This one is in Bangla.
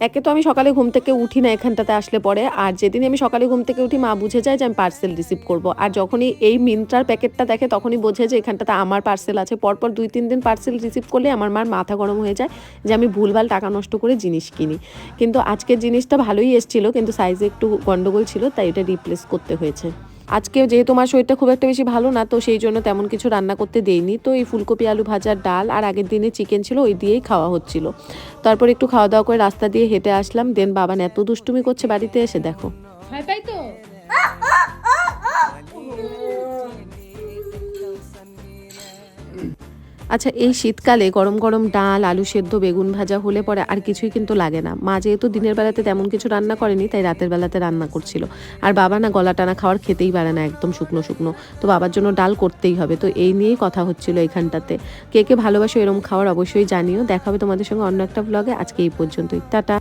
একে তো আমি সকালে ঘুম থেকে উঠি না এখানটাতে আসলে পরে, আর যেদিনই আমি সকালে ঘুম থেকে উঠি মা বুঝে যায় যে আমি পার্সেল রিসিভ করব। আর যখনই এই মিন্ত্রার প্যাকেটটা দেখে তখনই বোঝে যে এখানটাতে আমার পার্সেল আছে। পরপর ২-৩ দিন পার্সেল রিসিভ করলে আমার মার মাথা গরম হয়ে যায় যে আমি ভুলভাল টাকা নষ্ট করে জিনিস কিনি। কিন্তু আজকের জিনিসটা ভালোই এসেছিল, কিন্তু সাইজে একটু গন্ডগোল ছিল, তাই এটা রিপ্লেস করতে হয়েছে। আজকে যেহেতু আমার শরীরটা খুব একটা বেশি ভালো না, তো সেই জন্য তেমন কিছু রান্না করতে দেইনি। তো এই ফুলকপি আলু ভাজার ডাল আর আগের দিনে চিকেন ছিল, ওই দিয়েই খাওয়া হচ্ছিল। তারপর একটু খাওয়া দাওয়া করে রাস্তা দিয়ে হেঁটে আসলাম। দেন বাবান এত দুষ্টুমি করছে বাড়িতে এসে, দেখো। ভয় পাই তো। আচ্ছা, এই শীতকালে গরম গরম ডাল, আলু সেদ্ধ, বেগুন ভাজা হলে পরে আর কিছুই কিন্তু লাগে না। মা যেহেতু দিনের বেলাতে তেমন কিছু রান্না করেনি, তাই রাতের বেলাতে রান্না করছিল। আর বাবা না গলা টানা খাওয়ার খেতেই পারে না, একদম শুকনো শুকনো। তো বাবার জন্য ডাল করতেই হবে। তো এই নিয়েই কথা হচ্ছিল এখানটাতে। কে কে ভালোবাসো এরম খাওয়ার অবশ্যই জানিও। দেখা হবে তোমাদের সঙ্গে অন্য একটা ব্লগে। আজকে এই পর্যন্তই, টাটা।